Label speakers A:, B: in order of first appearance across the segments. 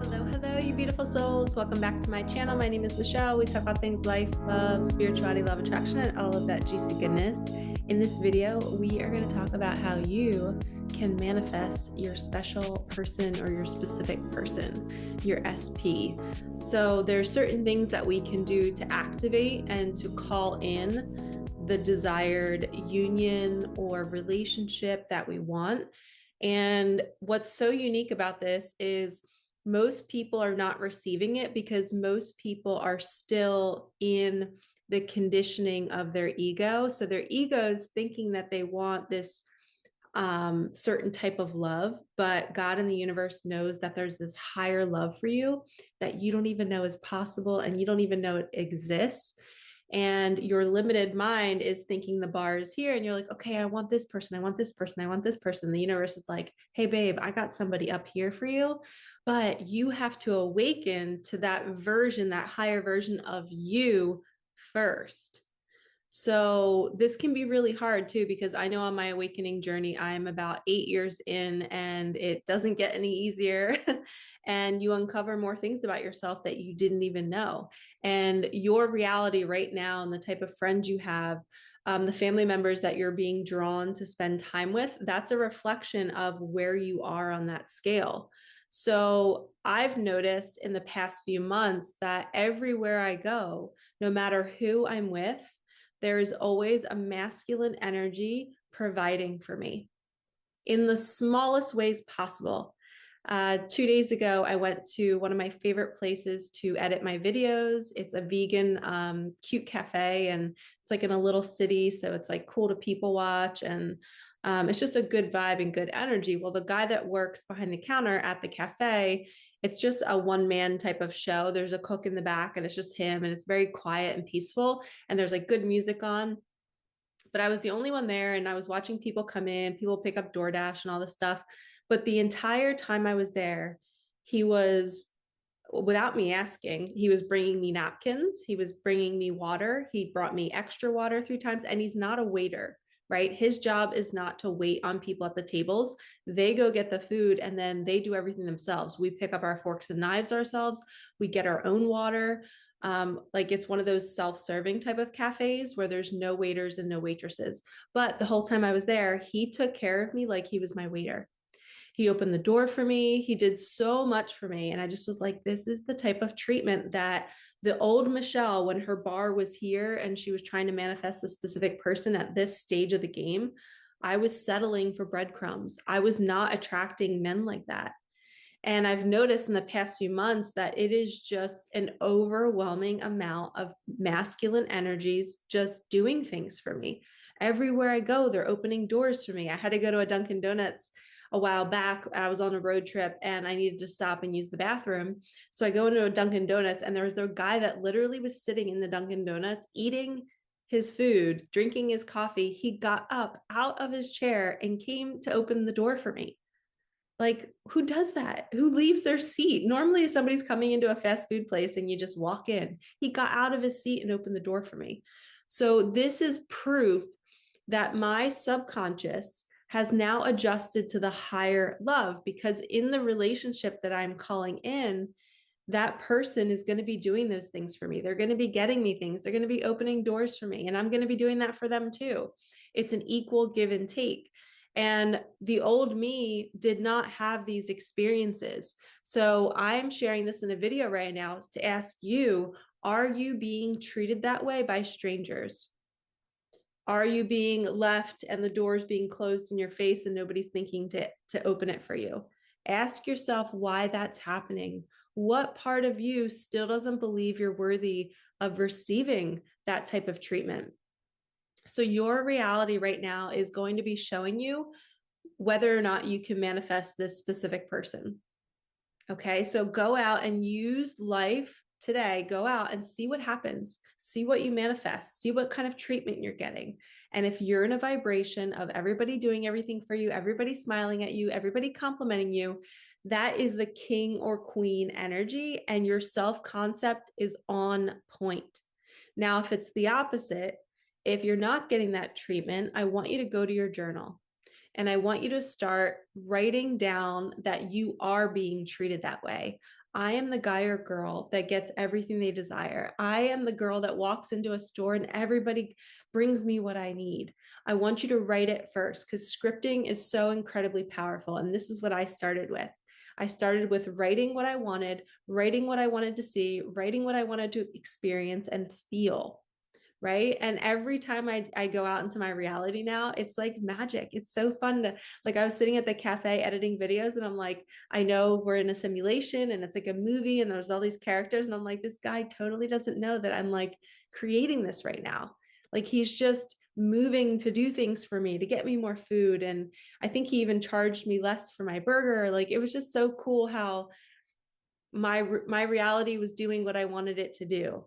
A: Hello, you beautiful souls. Welcome back to my channel. My name is Michelle. We talk about things life, love, spirituality, love, attraction, and all of that juicy goodness. In this video, we are going to talk about how you can manifest your special person or your specific person, your SP. So there's certain things that we can do to activate and to call in the desired union or relationship that we want. And what's so unique about this is most people are not receiving it because most people are still in the conditioning of their ego. So their ego is thinking that they want this certain type of love, but God in the universe knows that there's this higher love for you that you don't even know is possible and you don't even know it exists. And your limited mind is thinking the bar is here and you're like, okay, I want this person, I want this person, I want this person. The universe is like, hey babe, I got somebody up here for you, but you have to awaken to that version, that higher version of you first. So this can be really hard too, because I know on my awakening journey, I'm about 8 years in and it doesn't get any easier. And you uncover more things about yourself that you didn't even know. And your reality right now and the type of friends you have, the family members that you're being drawn to spend time with, that's a reflection of where you are on that scale. So I've noticed in the past few months that everywhere I go, no matter who I'm with, there is always a masculine energy providing for me in the smallest ways possible. 2 days ago, I went to one of my favorite places to edit my videos. It's a vegan, cute cafe, and it's like in a little city. So it's like cool to people watch. And it's just a good vibe and good energy. Well, the guy that works behind the counter at the cafe, it's just a one-man type of show. There's a cook in the back and it's just him and it's very quiet and peaceful. And there's like good music on. But I was the only one there and I was watching people come in, people pick up DoorDash and all this stuff. But the entire time I was there, he was, without me asking, he was bringing me napkins. He was bringing me water. He brought me extra water 3 times, and he's not a waiter, right? His job is not to wait on people at the tables. They go get the food and then they do everything themselves. We pick up our forks and knives ourselves. We get our own water. Like it's one of those self-serving type of cafes where there's no waiters and no waitresses. But the whole time I was there, he took care of me like he was my waiter. He opened the door for me. He did so much for me. And I just was like, this is the type of treatment that the old Michelle, when her bar was here and she was trying to manifest the specific person at this stage of the game, I was settling for breadcrumbs. I was not attracting men like that. And I've noticed in the past few months that it is just an overwhelming amount of masculine energies just doing things for me. Everywhere I go, they're opening doors for me. I had to go to a Dunkin' Donuts a while back. I was on a road trip and I needed to stop and use the bathroom. So I go into a Dunkin' Donuts and there was a guy that literally was sitting in the Dunkin' Donuts eating his food, drinking his coffee. He got up out of his chair and came to open the door for me. Like, who does that? Who leaves their seat? Normally, if somebody's coming into a fast food place and you just walk in, he got out of his seat and opened the door for me. So, this is proof that my subconscious has now adjusted to the higher love, because in the relationship that I'm calling in, that person is going to be doing those things for me. They're going to be getting me things. They're going to be opening doors for me. And I'm going to be doing that for them too. It's an equal give and take. And the old me did not have these experiences. So I'm sharing this in a video right now to ask you, are you being treated that way by strangers? Are you being left and the doors being closed in your face and nobody's thinking to open it for you? Ask yourself why that's happening. What part of you still doesn't believe you're worthy of receiving that type of treatment? So your reality right now is going to be showing you whether or not you can manifest this specific person. Okay, so go out and use life today. Go out and see what happens. See what you manifest. See what kind of treatment you're getting. And if you're in a vibration of everybody doing everything for you, everybody smiling at you, everybody complimenting you, that is the king or queen energy, and your self-concept is on point. Now, if it's the opposite, if you're not getting that treatment, I want you to go to your journal And I want you to start writing down that you are being treated that way. I am the guy or girl that gets everything they desire. I am the girl that walks into a store and everybody brings me what I need. I want you to write it first because scripting is so incredibly powerful. And this is what I started with. I started with writing what I wanted, writing what I wanted to see, writing what I wanted to experience and feel. Right. And every time I go out into my reality now, it's like magic. It's so fun to, like, I was sitting at the cafe editing videos and I'm like, I know we're in a simulation and it's like a movie and there's all these characters. And I'm like, this guy totally doesn't know that I'm like creating this right now. Like he's just moving to do things for me to get me more food. And I think he even charged me less for my burger. Like it was just so cool how my reality was doing what I wanted it to do.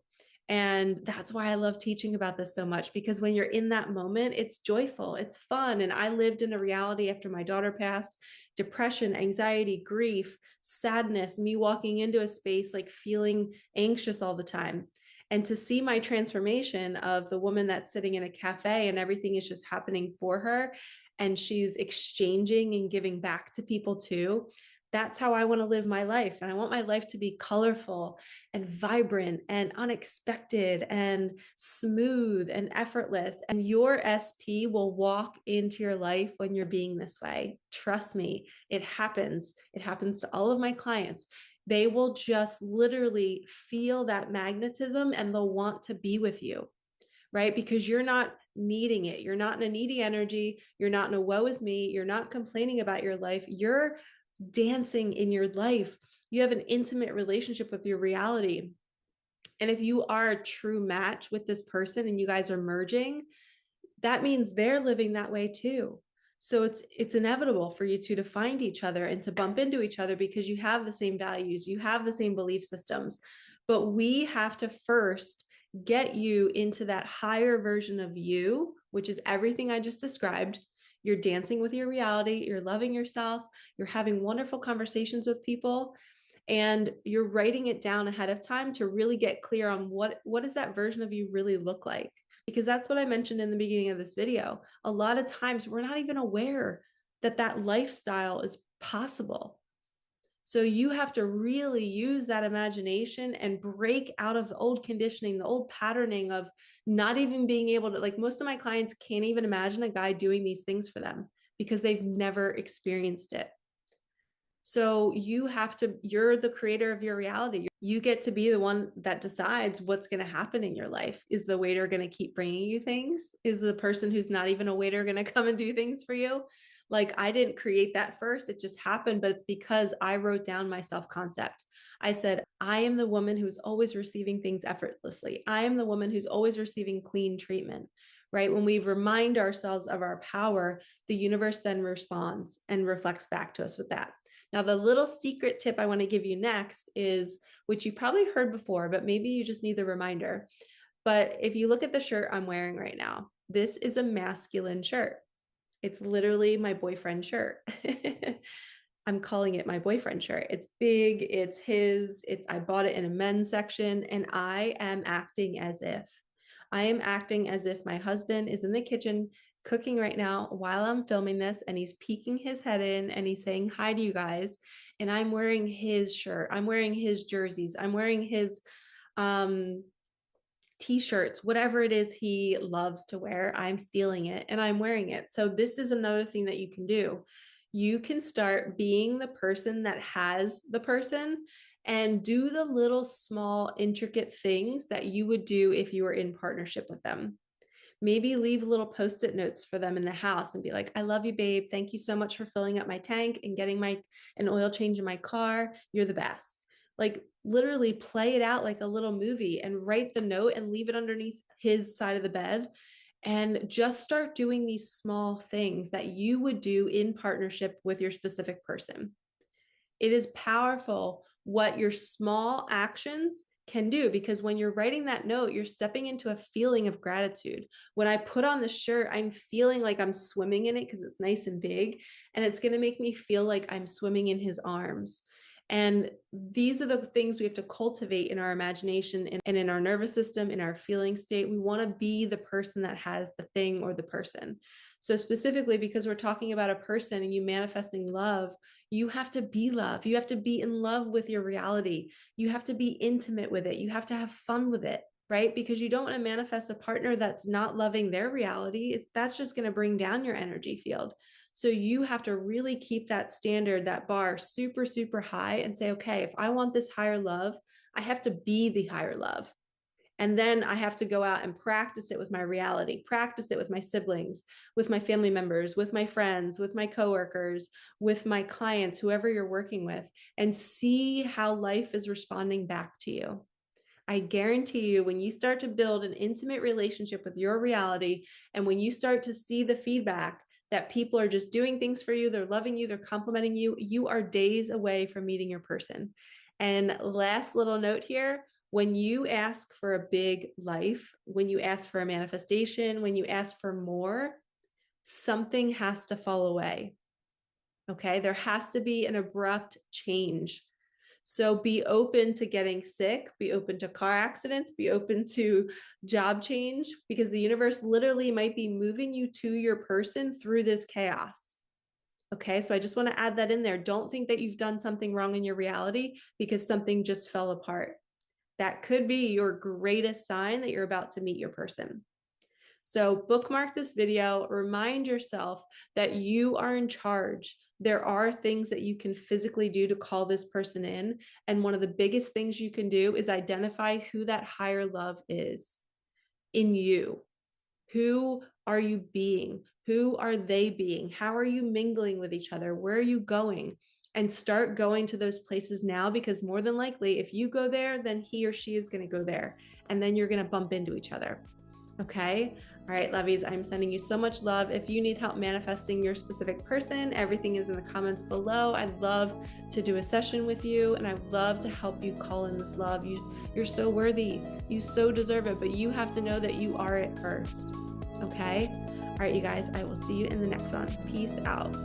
A: And that's why I love teaching about this so much, because when you're in that moment, it's joyful, it's fun. And I lived in a reality after my daughter passed, depression, anxiety, grief, sadness, me walking into a space like feeling anxious all the time. And to see my transformation of the woman that's sitting in a cafe and everything is just happening for her, and she's exchanging and giving back to people too. That's how I want to live my life. And I want my life to be colorful and vibrant and unexpected and smooth and effortless. And your SP will walk into your life when you're being this way. Trust me, it happens. It happens to all of my clients. They will just literally feel that magnetism and they'll want to be with you, right? Because you're not needing it. You're not in a needy energy. You're not in a woe is me. You're not complaining about your life. You're dancing in your life. You have an intimate relationship with your reality. And if you are a true match with this person and you guys are merging, that means they're living that way too. So it's inevitable for you two to find each other and to bump into each other because you have the same values, you have the same belief systems. But we have to first get you into that higher version of you, which is everything I just described. You're dancing with your reality, you're loving yourself, you're having wonderful conversations with people, and you're writing it down ahead of time to really get clear on what does that version of you really look like. Because that's what I mentioned in the beginning of this video. A lot of times we're not even aware that that lifestyle is possible. So you have to really use that imagination and break out of the old conditioning, the old patterning of not even being able to, like, most of my clients can't even imagine a guy doing these things for them because they've never experienced it. So you have to, you're the creator of your reality. You get to be the one that decides what's going to happen in your life. Is the waiter going to keep bringing you things? Is the person who's not even a waiter going to come and do things for you? Like, I didn't create that first. It just happened, but it's because I wrote down my self-concept. I said, I am the woman who's always receiving things effortlessly. I am the woman who's always receiving clean treatment, right? When we remind ourselves of our power, the universe then responds and reflects back to us with that. Now, the little secret tip I want to give you next is, which you probably heard before, but maybe you just need the reminder. But if you look at the shirt I'm wearing right now, this is a masculine shirt. It's literally my boyfriend shirt. I'm calling it my boyfriend shirt. It's big, it's his, I bought it in a men's section, and I am acting as if. I am acting as if my husband is in the kitchen cooking right now while I'm filming this, and he's peeking his head in and he's saying hi to you guys. And I'm wearing his shirt. I'm wearing his jerseys. I'm wearing his t-shirts, whatever it is he loves to wear. I'm stealing it and I'm wearing it. So this is another thing that you can do. You can start being the person that has the person and do the little small intricate things that you would do if you were in partnership with them. Maybe leave little post-it notes for them in the house and be like, I love you, babe. Thank you so much for filling up my tank and getting an oil change in my car. You're the best. Like, literally play it out like a little movie and write the note and leave it underneath his side of the bed. And just start doing these small things that you would do in partnership with your specific person. It is powerful what your small actions can do, because when you're writing that note, you're stepping into a feeling of gratitude. When I put on the shirt, I'm feeling like I'm swimming in it because it's nice and big, and it's going to make me feel like I'm swimming in his arms. And these are the things we have to cultivate in our imagination and in our nervous system, in our feeling state. We want to be the person that has the thing or the person. So specifically, because we're talking about a person and you manifesting love, you have to be love. You have to be in love with your reality. You have to be intimate with it. You have to have fun with it, right? Because you don't want to manifest a partner that's not loving their reality. That's just going to bring down your energy field. So you have to really keep that standard, that bar super, super high and say, okay, if I want this higher love, I have to be the higher love. And then I have to go out and practice it with my reality, practice it with my siblings, with my family members, with my friends, with my coworkers, with my clients, whoever you're working with, and see how life is responding back to you. I guarantee you, when you start to build an intimate relationship with your reality, and when you start to see the feedback that people are just doing things for you, they're loving you, they're complimenting you, you are days away from meeting your person. And last little note here, when you ask for a big life, when you ask for a manifestation, when you ask for more, something has to fall away. Okay, there has to be an abrupt change. So be open to getting sick, be open to car accidents, be open to job change, because the universe literally might be moving you to your person through this chaos. Okay, so I just want to add that in there. Don't think that you've done something wrong in your reality because something just fell apart. That could be your greatest sign that you're about to meet your person. So bookmark this video, remind yourself that you are in charge. There are things that you can physically do to call this person in. And one of the biggest things you can do is identify who that higher love is in you. Who are you being? Who are they being? How are you mingling with each other? Where are you going? And start going to those places now, because more than likely, if you go there, then he or she is going to go there. And then you're going to bump into each other. Okay. All right, lovies, I'm sending you so much love. If you need help manifesting your specific person, everything is in the comments below. I'd love to do a session with you, and I'd love to help you call in this love. You're so worthy. You so deserve it, but you have to know that you are it first. Okay. All right, you guys, I will see you in the next one. Peace out.